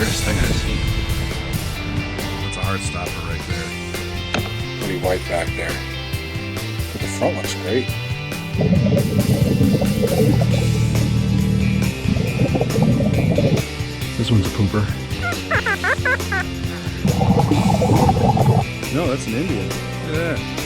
weirdest thing I've seen. That's a hard stopper right there. Pretty white back there. But the front looks great. This one's a pooper. No, that's an Indian. Look at that.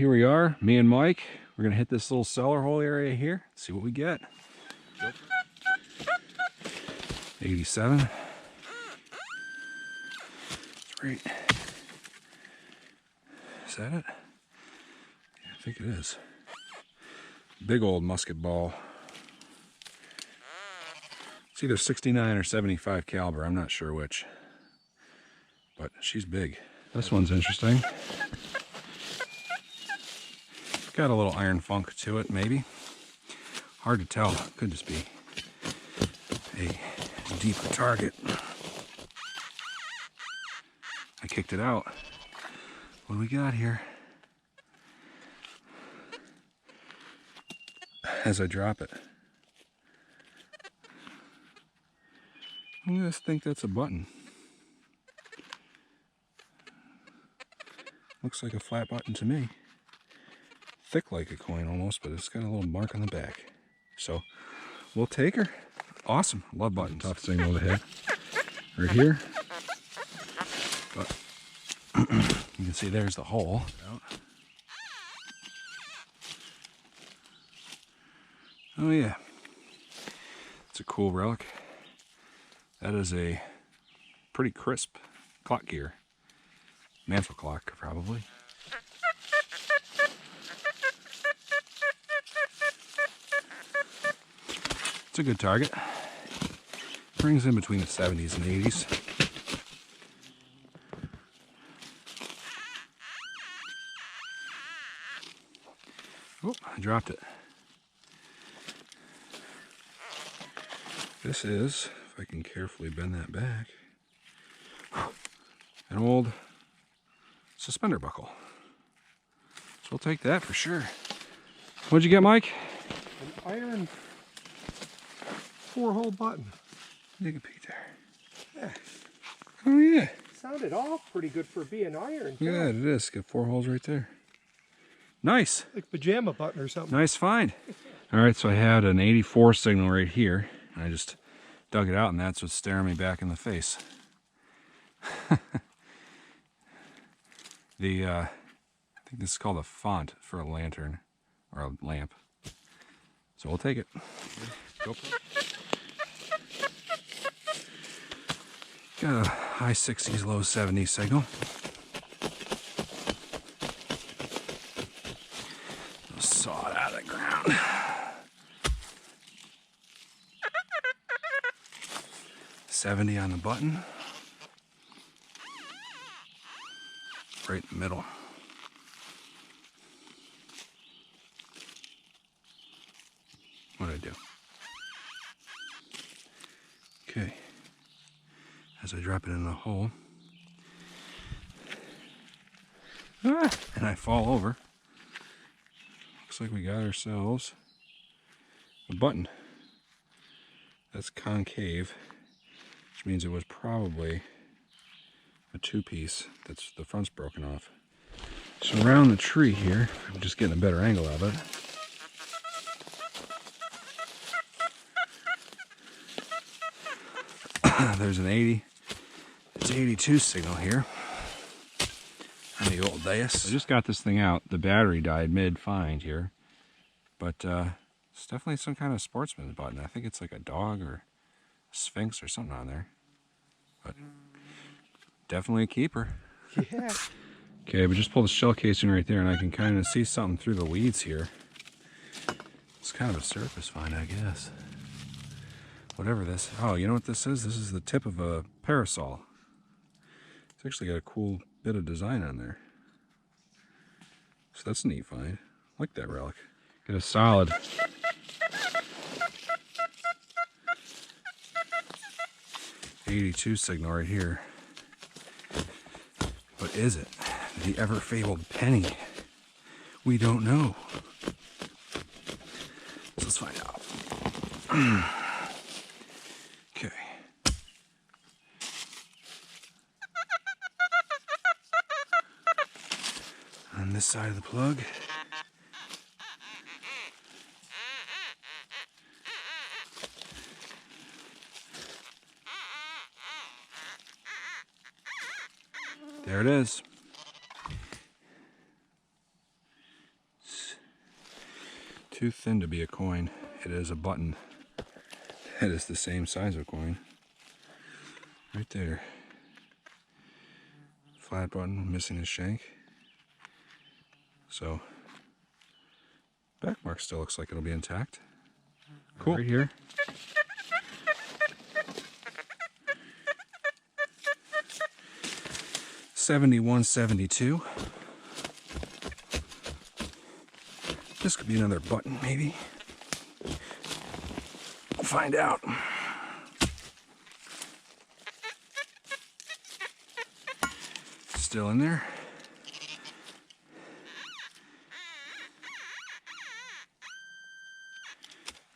here we are, me and Mike. We're gonna hit this little cellar hole area here, see what we get. 87. That's right. Is that it? Yeah, I think it is. Big old musket ball. It's either 69 or 75 caliber, I'm not sure which. But she's big. This one's interesting. Got a little iron funk to it, maybe. Hard to tell. Could just be a deeper target. I kicked it out. What do we got here? As I drop it. I just think that's a button. Looks like a flat button to me. Thick like a coin almost, but it's got a little mark on the back. So we'll take her. Awesome. Love buttons. Tough signal to hit. Right here. But you can see there's the hole. Oh yeah. It's a cool relic. That is a pretty crisp clock gear. Mantle clock, probably. It's a good target. Rings in between the 70s and 80s. Oh, I dropped it. This is, if I can carefully bend that back, an old suspender buckle. So we'll take that for sure. What'd you get, Mike? An iron 4-hole button. Take a peek there. Yeah. Oh yeah. Sounded off pretty good for being iron. Too. Yeah, it is. Got 4 holes right there. Nice. Like pajama button or something. Nice find. All right, so I had an 84 signal right here. I just dug it out, and that's what's staring me back in the face. I think this is called a font for a lantern or a lamp. So we'll take it. Go. Got a high 60s, low 70s signal. Saw it out of the ground. $70 on the button. Right in the middle. What'd I do? Okay. As I drop it in the hole. And I fall over. Looks like we got ourselves a button. That's concave, which means it was probably a 2-piece that's the front's broken off. So around the tree here, I'm just getting a better angle of it. There's an 80. It's 82 signal here on the old dais. I just got this thing out. The battery died mid-find here, but it's definitely some kind of sportsman's button. I think it's like a dog or a sphinx or something on there, but definitely a keeper. Yeah. Okay, but just pull the shell casing right there, and I can kind of see something through the weeds here. It's kind of a surface find, I guess. Whatever this. Oh, you know what this is? This is the tip of a parasol. It's actually got a cool bit of design on there. So that's a neat find. I like that relic. Get a solid 82 signal right here. But is it the ever fabled penny? We don't know. So let's find out. Okay. On this side of the plug. There it is. too thin to be a coin. It is a button. It is the same size of a coin. Right there. Flat button, missing a shank. So, back mark still looks like it'll be intact. Cool. Right here. $71.72. This could be another button, maybe. We'll find out. Still in there.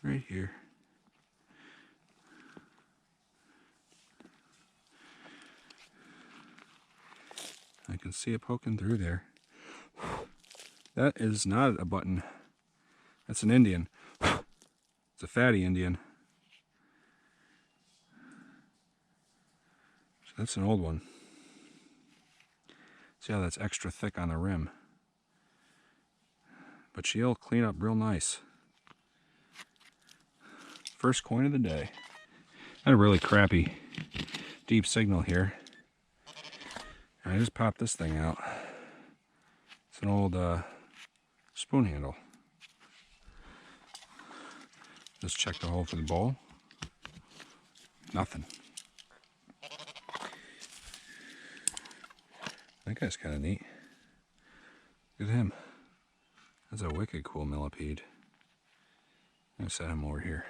Right here. I can see it poking through there. That is not a button. That's an Indian. It's a fatty Indian. So that's an old one. See how that's extra thick on the rim. But she'll clean up real nice. First coin of the day. Had a really crappy deep signal here. And I just popped this thing out. It's an old spoon handle. Just check the hole for the bowl. Nothing. That guy's kind of neat. Look at him. That's a wicked cool millipede. I'm gonna set him over here.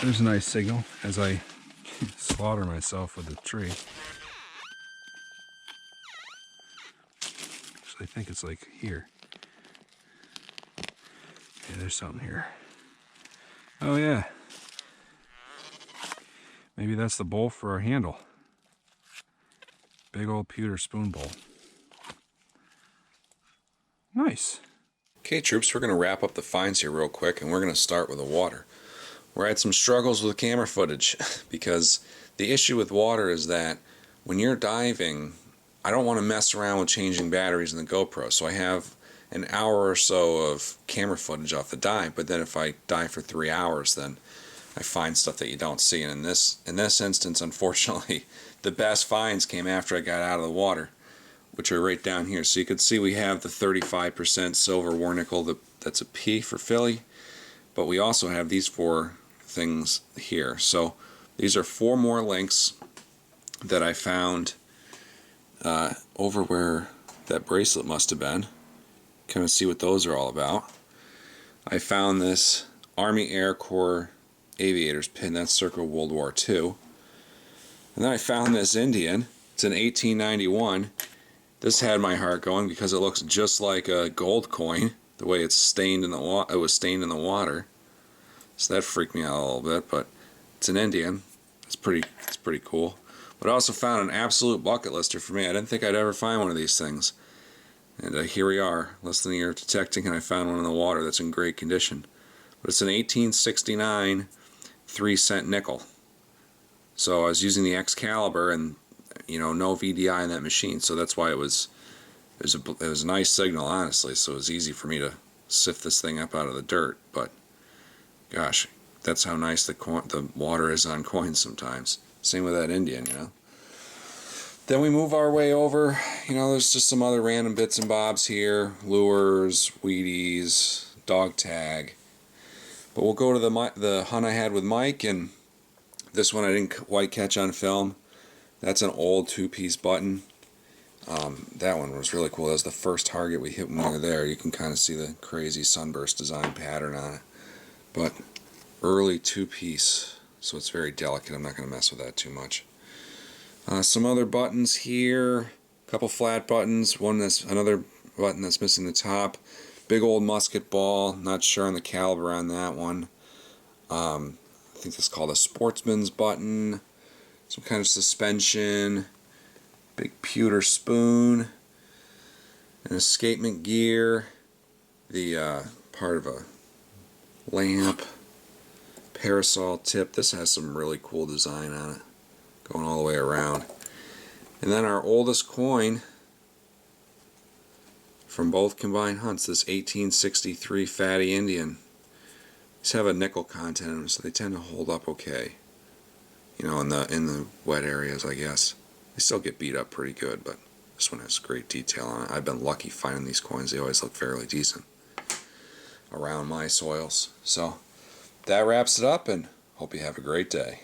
There's a nice signal as I slaughter myself with the tree. Actually, I think it's like here. Yeah, there's something here. Oh yeah. Maybe that's the bowl for our handle. Big old pewter spoon bowl. Nice. Okay, troops, we're going to wrap up the finds here real quick, and we're going to start with the water. We had some struggles with camera footage because the issue with water is that when you're diving, I don't want to mess around with changing batteries in the GoPro, so I have an hour or so of camera footage off the dive, but then if I dive for 3 hours, then I find stuff that you don't see. And in this instance, unfortunately, the best finds came after I got out of the water, which are right down here. So you can see we have the 35% silver war nickel, that's a P for Philly, but we also have these 4 things here. So these are 4 more links that I found over where that bracelet must have been. Kind of see what those are all about. I found this Army Air Corps aviator's pin, that's circa World War II. And then I found this Indian. It's an 1891. This had my heart going because it looks just like a gold coin, the way it's stained in the water. It was stained in the water, so that freaked me out a little bit. But it's an Indian. It's pretty cool. But I also found an absolute bucket lister for me. I didn't think I'd ever find one of these things, and here we are, less than a year detecting, and I found one in the water that's in great condition. But it's an 1869 3-cent nickel. So I was using the Excalibur, and no VDI in that machine, so that's why it was a nice signal, honestly. So it was easy for me to sift this thing up out of the dirt. But gosh, that's how nice the water is on coins sometimes. Same with that Indian, Then we move our way over. There's just some other random bits and bobs here: lures, Wheaties, dog tag. But we'll go to the hunt I had with Mike, and this one I didn't quite catch on film. That's an old 2-piece button. That one was really cool. That was the first target we hit when we were there. You can kind of see the crazy sunburst design pattern on it. But early 2-piece, so it's very delicate. I'm not going to mess with that too much. Some other buttons here. A couple flat buttons. Another button that's missing the top. Big old musket ball. Not sure on the caliber on that one. I think that's called a sportsman's button. Some kind of suspension, big pewter spoon, an escapement gear, the part of a lamp, parasol tip. This has some really cool design on it, going all the way around. And then our oldest coin from both combined hunts. This 1863 Fatty Indian. These have a nickel content in them, so they tend to hold up okay. You know, in the wet areas, I guess. They still get beat up pretty good, but this one has great detail on it. I've been lucky finding these coins. They always look fairly decent around my soils. So that wraps it up, and hope you have a great day.